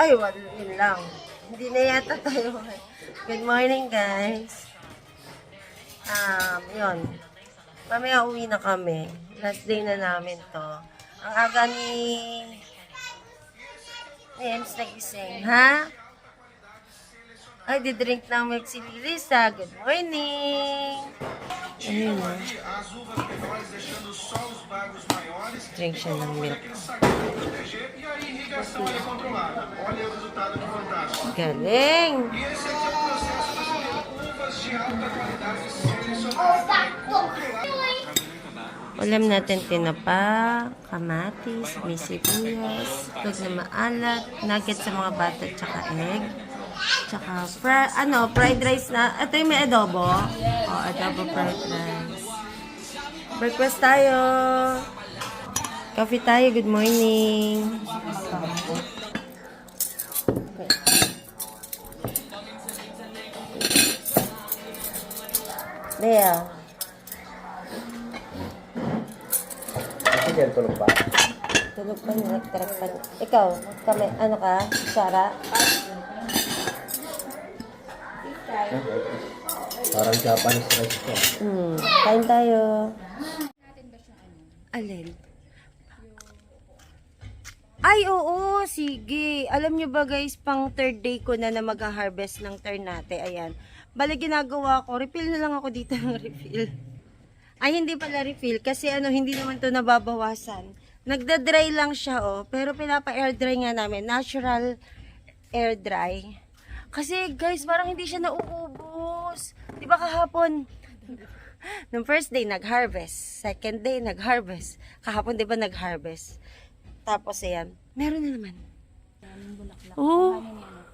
Ay, yun lang. Hindi na yata tayo. Good morning, guys. Yun. Mamaya uwi na kami. Last day na namin to. Ang aga ni Ems nagising, ha? Ay, didrink ng milk si Lisa. Good morning! Ayun na. Drink siya ng milk. Galing! Ulam natin tinapa, kamatis, may sibuyas, itlog na maalat, nugget sa mga bata, tsaka egg. Tsaka, fried rice na. Ito yung may adobo. Adobo fried rice. Breakfast tayo. Coffee tayo. Good morning. Lea. Sige, tulog pa. Tulog pa, nagtarak pa. Ikaw, kami, ano ka? Sarah? Parang Japanese rice ko. Kain tayo. Alin? Ay, oo, sige. Alam nyo ba guys, pang third day ko na mag-harvest ng ternate. Ayan. Bale, ginagawa ko, refill na lang ako dito ng refill. Ay, hindi pala refill. Kasi hindi naman to nababawasan. Nagda-dry lang siya, pero pinapa-air dry nga namin. Natural air dry. Kasi guys, parang hindi siya nauubos. Di ba kahapon? Nung first day, nag-harvest. Second day, nag-harvest. Kahapon, di ba nag-harvest? Tapos, ayan. Meron na naman. Oo.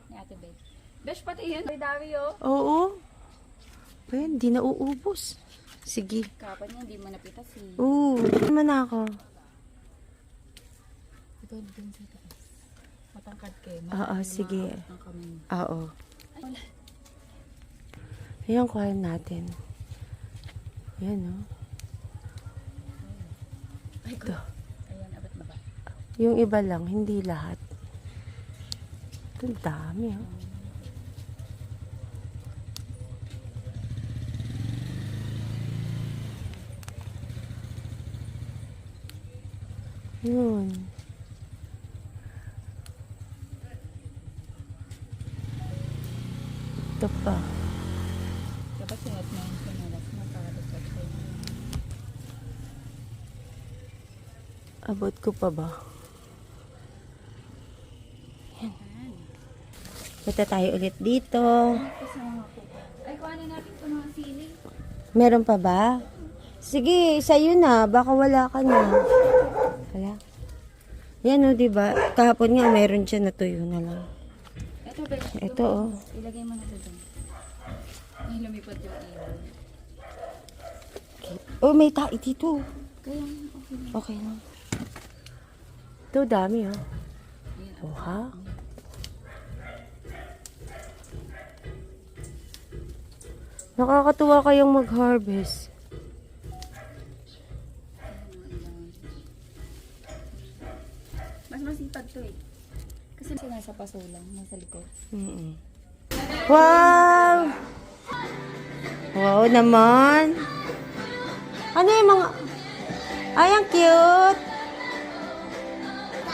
Ni Ate Beth. Besh, pati yun. May dami, oh. Oo. Pero hindi nauubos. Sige. Kapag niya, hindi mo napitas, eh. Oo. Naman ako. Ito, dun sa taas. Matangkad kayo. Oo, sige. Ang kamay mo. Oo. Ayan, kuhain natin. Ayan, no? Ito. Ayan, abot na ba? Yung iba lang, hindi lahat. Ito, dami, oh. Yun. Ito pa. Dapat sinat mo yung sinalas na para sa sa'yo. Abot ko pa ba? Yan. Punta tayo ulit dito. Ay, kuhanin natin ito mga sili. Meron pa ba? Sige, sa'yo na. Baka wala ka na. Wala. Yan o, diba? Kahapon nga, meron siya natuyo na lang. Ito, Besh. Ito, oh. Ilagay mo na ito dun. Ay, lumipad yung ibon. Oh, may tayo dito. Kaya, okay na. Okay na. Ito, dami, oh. Ayan, Oh, ha? Nakakatuwa kayong mag-harvest. mas masipag to, eh. Kasi nasa paso lang, nasa likod. Wow! Wow naman. Ano yung mga... Ay, ang cute.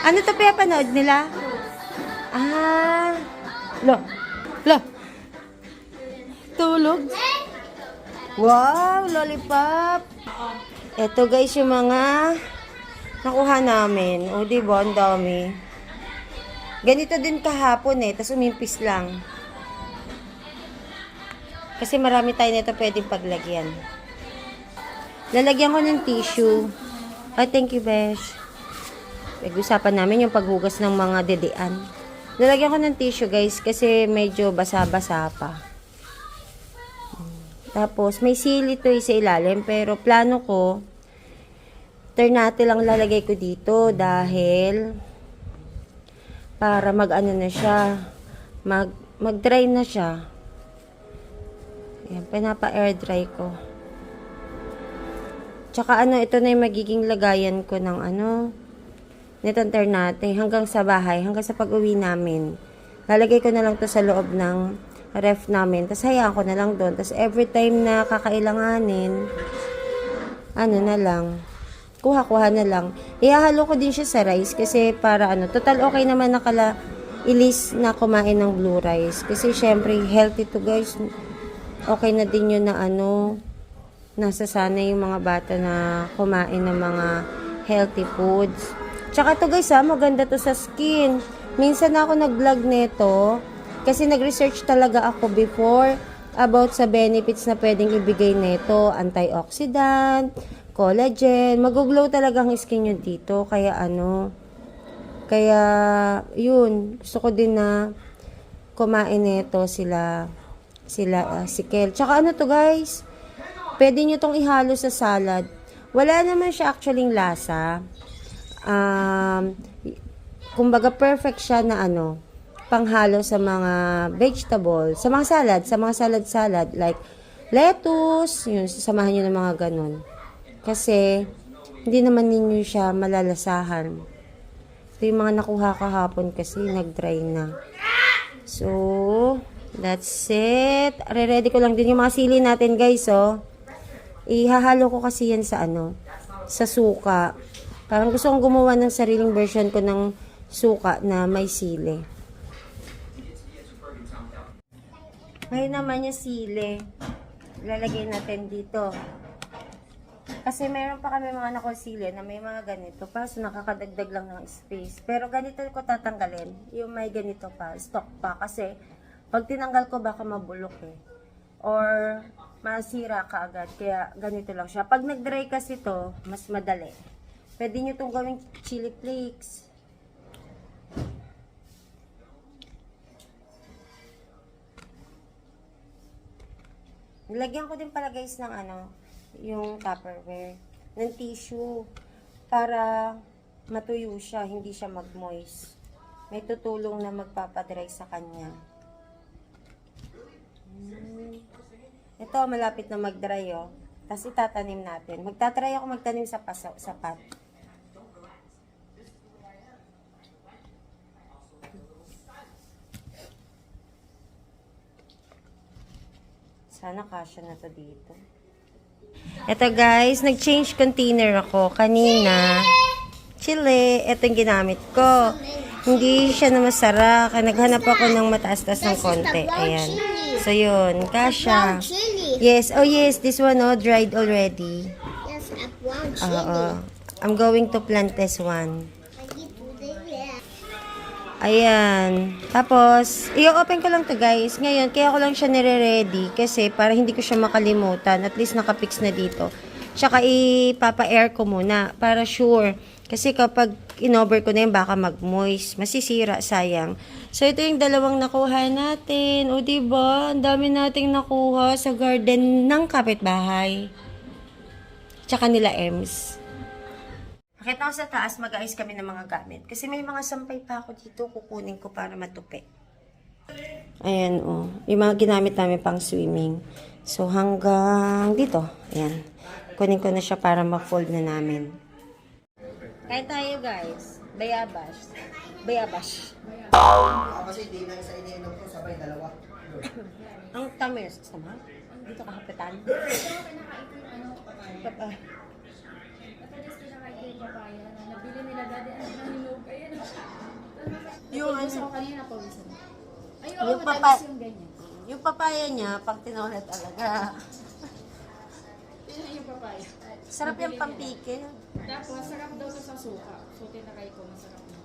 Ano to pinapanood nila? Ah. Lo. Tulog. Wow, lollipop. Ito guys yung mga nakuha namin. O, diba? Ang dami. Ganito din kahapon tapos umimpis lang. Kasi marami tayo nito pwedeng paglagyan. Lalagyan ko ng tissue. Oh, thank you, Besh. Pag-usapan namin yung paghugas ng mga dedean. Lalagyan ko ng tissue, guys, kasi medyo basa-basa pa. Tapos, may sili to sa ilalim, pero plano ko, ternate lang lalagay ko dito dahil para mag-ano na siya, mag-dry na siya. Ayan, pinapa-air dry ko. Tsaka ito na yung magiging lagayan ko ng nitong ternate hanggang sa bahay, hanggang sa pag-uwi namin. lalagay ko na lang to sa loob ng ref namin. Tapos hayaan ko na lang doon. Tapos every time na kakailanganin, ano na lang, kuha-kuha na lang. Ihahalo ko din siya sa rice kasi para total okay naman ilis na kumain ng blue rice. Kasi syempre, healthy to guys. Okay na din yun na nasasanay yung mga bata na kumain ng mga healthy foods. Tsaka to guys maganda to sa skin. Minsan ako nag-vlog nito kasi nag-research talaga ako before about sa benefits na pwedeng ibigay nito. Antioxidant, collagen, mag-glow talaga ang skin nyo dito. Kaya kaya yun, gusto ko din na kumain nito si Kel. Tsaka to guys, pwede nyo tong ihalo sa salad. Wala naman siya actually lasa. Kumbaga perfect siya na panghalo sa mga vegetables, sa mga salad like lettuce, yun, sasamahan nyo ng mga ganun. Kasi, hindi naman ninyo siya malalasahan. Ito yung mga nakuha kahapon kasi nag-dry na. So, that's it. Re-ready ko lang din yung mga sili natin, guys, Ihahalo ko kasi yan sa sa suka. Parang gusto kong gumawa ng sariling version ko ng suka na may sili. Ngayon naman yung sili. Lalagay natin dito. Kasi meron pa kami mga nakonsili na may mga ganito pa. So, nakakadagdag lang ng space. Pero ganito ko tatanggalin. Yung may ganito pa. Stock pa. Kasi, pag tinanggal ko, baka mabulok or masira ka agad. Kaya, ganito lang siya. Pag nag-dry kasi to, mas madali. Pwede nyo itong gawing chili flakes. Nilagyan ko din pala guys ng yung Tupperware, ng tissue, para matuyo siya, hindi siya mag-moist. May tutulong na magpapadry sa kanya. Ito, malapit na mag-dry, Tapos itatanim natin. Magtatry ako magtanim sa pat. Sana kasya na to dito. Ito guys, nag-change container ako kanina. Chili, ito yung ginamit ko. Hindi siya na masara. Kaya naghanap ako ng mataas-taas ng konti. Ayan. So yun, kasya. Yes, oh yes, this one dried already. Yes, a brown chili. I'm going to plant this one. Ayan. Tapos, i-open ko lang to guys. Ngayon, kaya ko lang siya nire-ready kasi para hindi ko siya makalimutan. At least nakapix na dito. Tsaka ipapa-air ko muna para sure. Kasi kapag in-over ko na yun, baka mag-moist. Masisira, sayang. So, ito yung dalawang nakuha natin. O, diba? Ang dami nating nakuha sa garden ng kapitbahay. Tsaka nila Ems. Nakita ko sa taas, mag-ayos kami ng mga gamit. Kasi may mga sampay pa ako dito, kukunin ko para matupi. Ayan, yung mga ginamit namin pang swimming. So, hanggang dito. Ayan. Kunin ko na siya para ma-fold na namin. Kain tayo, guys. Bayabash. Bayabash. Kasi di na isa iniinom ko, sabay dalawa. Ang tamis. Sama? Dito kahapitan. Nabili nila dati hinog. Ayan. Yung Gusto ko kanina po. Ay, yung matamis yung ganyan. Yung papaya niya, pag tinola talaga. Yun yung papaya. Sarap yung pampikil. Tapos, sarap daw sa suka. So, tinakay ko, masarap na.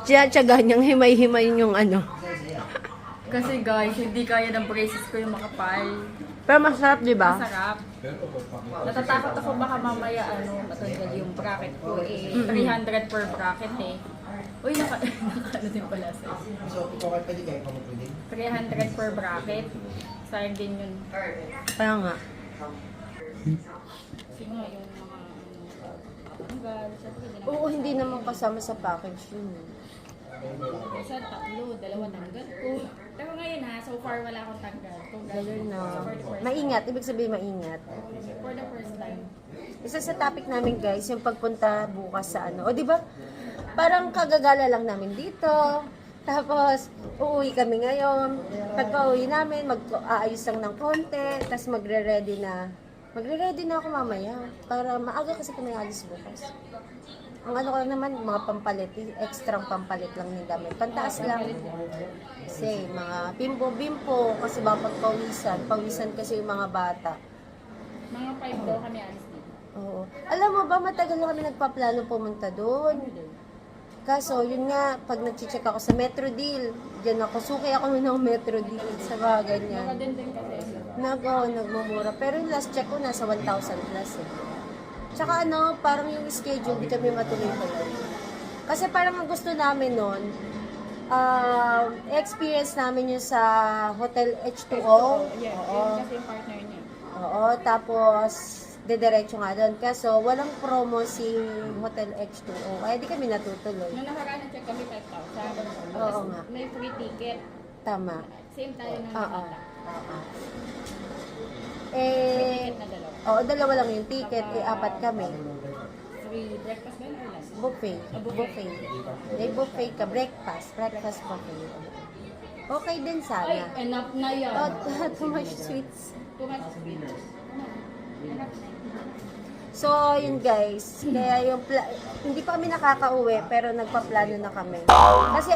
Tiyaga niyang himay-himay yung Kasi guys, hindi kaya ng braces ko yung makapal. Pero masarap, di ba? Masarap. Natatakot ako baka mamaya matanggal yung bracket ko 300 per bracket Uy, naka din pala sa So, ikaw pwede kayo pamupwede? 300 per bracket. Sayang din yun. Kaya nga. Sige nga yung mga tanggal. Oo, hindi naman kasama sa package yun. Isa, 3, 2 tanggal ko. Pero ngayon ha, so far wala akong tanggal. Ganun na. So for the first Maingat, ibig sabihin maingat. For the first time. Isa sa topic namin guys, yung pagpunta bukas sa ano. O di ba? Parang kagagala lang namin dito. Tapos, uuwi kami ngayon. Pagka uwi namin, mag-aayos lang ng konti. Tapos magre-ready na. Magre-ready na ako mamaya. Para maaga kasi kami alis bukas. Ang ano ko lang naman, mga pampalit. Extra pampalit lang ng damit. Pantaas lang. Kasi mga bimbo-bimpo. Kasi ba pagpawisan. Pawisan kasi yung mga bata. Mga 5 daw kami alis dito. Oo. Alam mo ba, matagal na kami nagpaplano pumunta doon. Kaso, yun nga, pag nag-check ako sa Metro Deal, dyan ako, suki ako ng Metro Deal sa mga ganyan. Nakadendeng kasi. Nagmumura. Pero yung last check ko, nasa 1,000 plus eh. Tsaka ano, parang yung schedule, di kami matuloy-tuloy. Kasi parang ang gusto namin nun, experience namin yung sa Hotel H2O. Yeah, Oo. yun kasi yung partner niya. Oo, tapos didiretso nga doon. Kaso walang promo si Hotel H2O. Kaya di kami natutuloy. Nung nakaraan na-check kami 5,000. Oo nga. May free ticket. Tama. Same tayo ng Oo. Manila. Oo. Free Eh, ticket na dalawa. oo, dalawa lang yung ticket. Eh, apat kami. Free breakfast ba or lunch? Buffet. Buffet. May buffet ka. Breakfast. Breakfast buffet. Okay din Ay, sana. enough na yan. Oh, too much sweets. Too much sweet. Enough na. So, yun guys. Kaya yung hindi pa kami nakakauwi, pero nagpaplano na kami. Kasi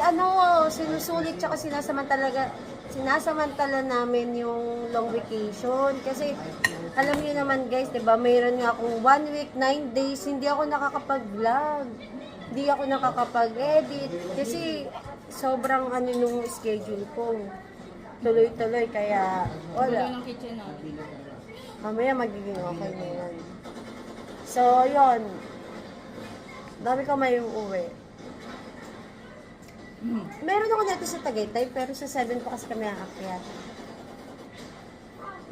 sinusulit tsaka sinasamantala namin yung long vacation. Kasi, alam niyo naman guys, diba, mayroon nga akong 1 week, 9 days, hindi ako nakakapag-vlog. Hindi ako nakakapag-edit. Kasi, sobrang nung schedule ko. Tuloy-tuloy, kaya Wala wala. ng kitchen natin. Mamaya magiging okay na yan. So, yun. Dami ka may uuwi. Meron ako dito sa Tagaytay, pero sa 7 pa kasi kami aakyat.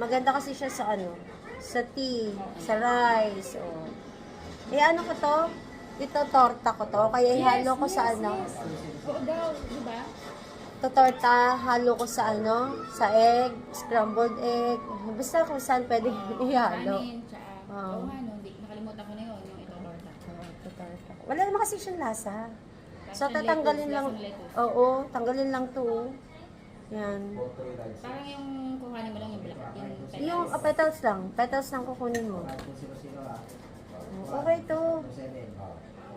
Maganda kasi siya sa sa tea, sa rice, o. Eh, ano ko to? Ito, torta ko to. Kaya ihalo ko sa Oo daw, di ba? Ito, torta, halo ko sa sa egg, scrambled egg. Basta kung saan pwede ihalo. Kanin, tsaka. Oo. Oo nga, no, nakalimutan ko na yun, yung ito torta. Ito, torta. Wala naman kasi siyang lasa. So, Lasang tatanggalin lettuce, lang. lasang lettuce. Oo, tanggalin lang to. Yan. Parang yung kuhanin mo lang yung black. Yung petals lang. Petals lang kukunin mo. Okay to.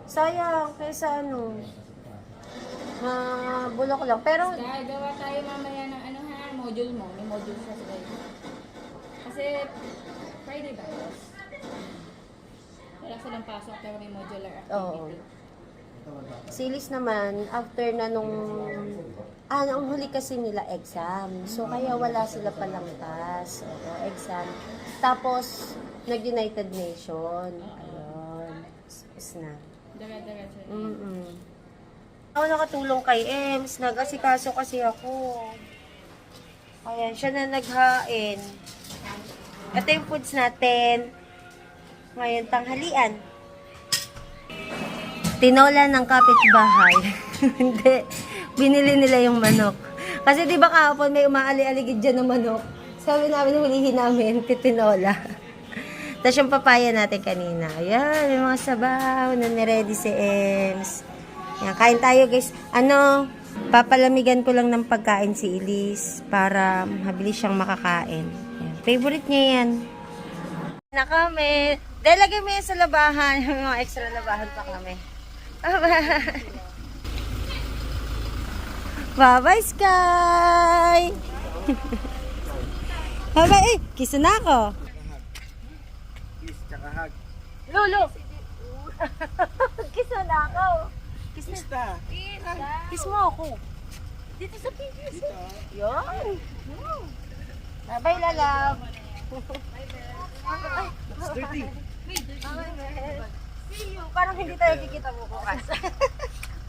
Sayang, kaysa bulok lang. Pero, Gawa tayo mamaya ng module mo. May module siya sa guys. Kasi Friday ba? Wala silang pasok pero may modular activity. oo. Silis naman, after na nung ang huli kasi nila exam. So, kaya wala sila palang task. Oo, exam. Tapos, nag-United Nation. Ayun. Tapos na. Dara-dara siya. Ako nakatulong kay Ems. Nag-asikaso kasi ako. Ayan, siya na naghain. Ito yung foods natin. Ngayon, tanghalian. Tinola ng kapitbahay. Hindi. Binili nila yung manok. Kasi di ba kahapon may umaali-aligid dyan ng manok. Sabi namin, hulihin namin, titinola. Tapos yung papaya natin kanina. Ayan, may mga sabaw na niready si Ems. Ayan, kain tayo guys. Papalamigan ko lang ng pagkain si Elise para mabilis siyang makakain. Ayan, favorite niya yan. Na kami. Dahil lagay mo yan sa labahan. May mga extra labahan pa kami. Bye-bye. Bye-bye, Sky! Bye-bye. Eh, kiss na ako. Kiss, tsaka hug. Lolo! Kiss na ako. Kiss na. Kiss mo ako. Dito sa PVC. Yun. Bye-bye, lalab. It's dirty. See you. Parang hindi tayo kikita bukas.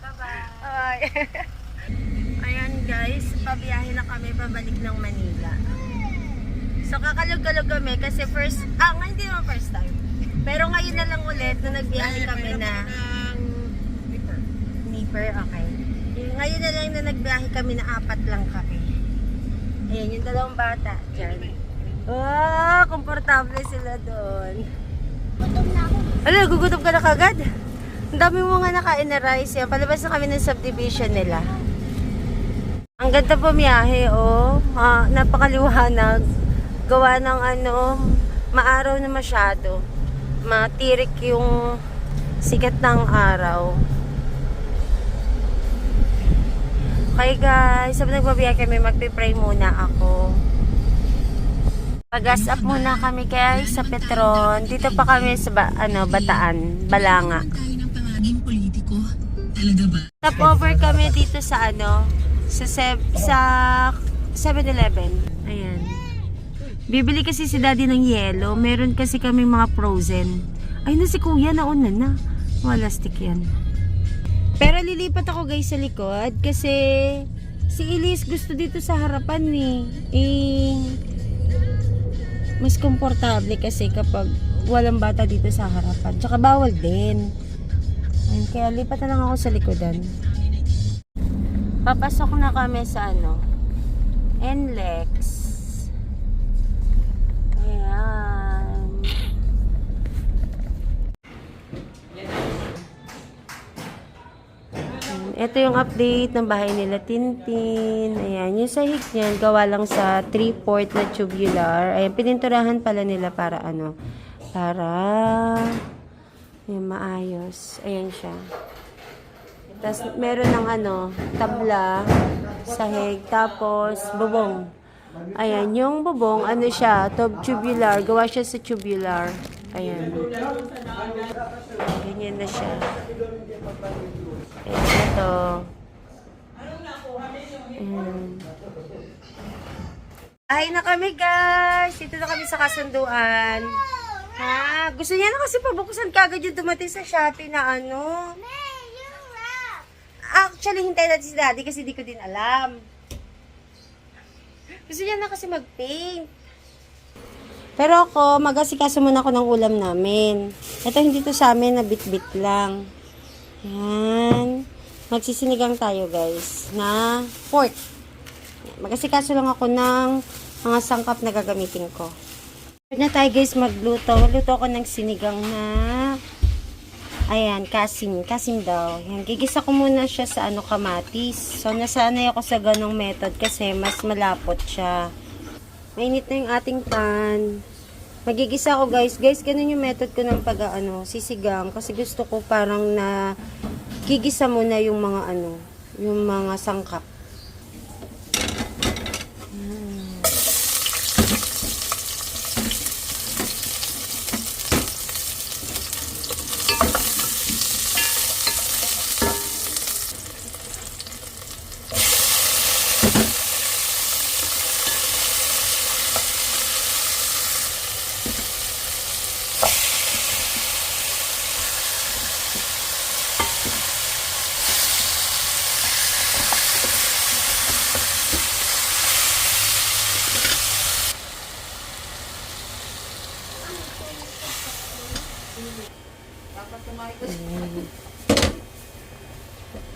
Bye-bye. Ayan guys, pabiyahe na kami pabalik ng Manila. So kakalog-kalog kami kasi hindi naman first time. Pero ngayon na lang ulit na nagbiyahe kami na Nipper, okay. Yung Ngayon na lang na nagbiyahe kami na 4 lang kami. Ayan, yung 2 bata. Diyan. Oh, komportable sila doon. Ala, gugutom ka na kagad? Ang dami mo nga nakain na rice yan. Palabas na kami ng subdivision nila. Ang ganda pumiyahe, oh. Napakaliwanag. Gawa ng maaraw na masyado. Matirik yung sikat ng araw. Okay guys, sabi nagbabiya kami, magpipray muna ako. Pag-gas up muna kami guys sa Petron. Dito pa kami sa Bataan, Balanga. Stop over kami dito sa sa 7-Eleven. Ayan. Bibili kasi si daddy ng yelo. Meron kasi kami mga frozen. Ay na si kuya, nauna na. Walastik yan. Pero lilipat ako guys sa likod kasi si Elise gusto dito sa harapan mas komportable kasi kapag walang bata dito sa harapan. Tsaka bawal din. Ayun, kaya lipat na lang ako sa likodan. Papasok na kami sa NLEX. Ayan. Ito yung update ng bahay nila Tintin. Ayan, yung sahig niyan gawa lang sa 3/4 na tubular. Ayan, pininturahan pala nila para para yung maayos. Ayan siya. Tapos meron ng tabla, sahig, tapos bubong. Ayan, yung bubong, siya, tubular, gawa siya sa tubular. Ayan. Ganyan na siya. Ayan, ito. Ayan. Ay na kami guys. Dito na kami sa kasunduan. Ha? Gusto niya na kasi pabuksan kagad yung dumating sa Shopee na Actually, hintayin natin si daddy kasi di ko din alam. Gusto niya na kasi mag-paint. Pero ako, mag-asikaso muna ako ng ulam namin. Ito hindi to sa amin, na bit-bit lang. Yan. Magsisinigang tayo guys na pork. Mag-asikaso lang ako ng mga sangkap na gagamitin ko. Pwede na tayo guys magluto. Magluto ako ng sinigang na kasim daw. Yan, gigisa ko muna siya sa kamatis. So, nasanay ako sa ganong method kasi mas malapot siya. Mainit na yung ating pan. Magigisa ako guys. Guys, ganun yung method ko ng sisigang. Kasi gusto ko parang gigisa muna yung mga yung mga sangkap.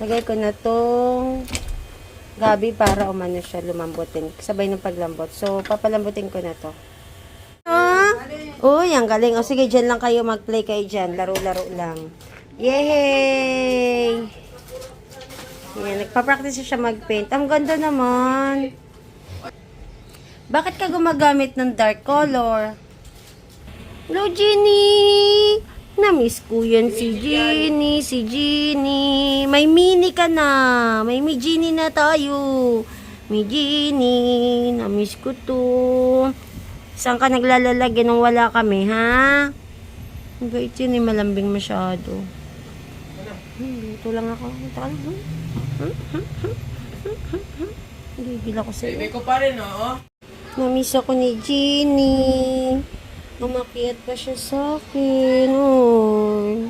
Lagay ko na tong gabi para siya lumambutin. Sabay ng paglambot. So, papalambutin ko na to. Uy, ang galing. O sige, dyan lang kayo mag-play kayo dyan. Laro-laro lang. Yay! Yan, nagpa-practice siya mag-paint. Ang ganda naman. Bakit ka gumagamit ng dark color? Hello, Jenny! Na-miss ko yan si Jenny. May mini ka na. May Genie na tayo. May Genie. Na-miss ko to. Saan ka naglalalagyan nung wala kami, ha? Ang bait yun, malambing masyado. Ito lang ako. Gigil ako sa'yo. Baby ko pa rin, oh. Na-miss ako ni Genie. Umakyat pa siya sa akin. Oy.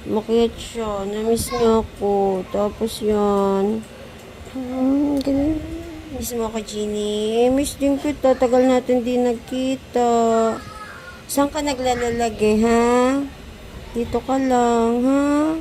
Umakyat siya. Na-miss niya ako. Tapos yan. Ganun. Miss mo ako, Genie. Miss din kita. Tagal natin di nagkita. Saan ka naglalalagay, ha? Dito ka lang, ha?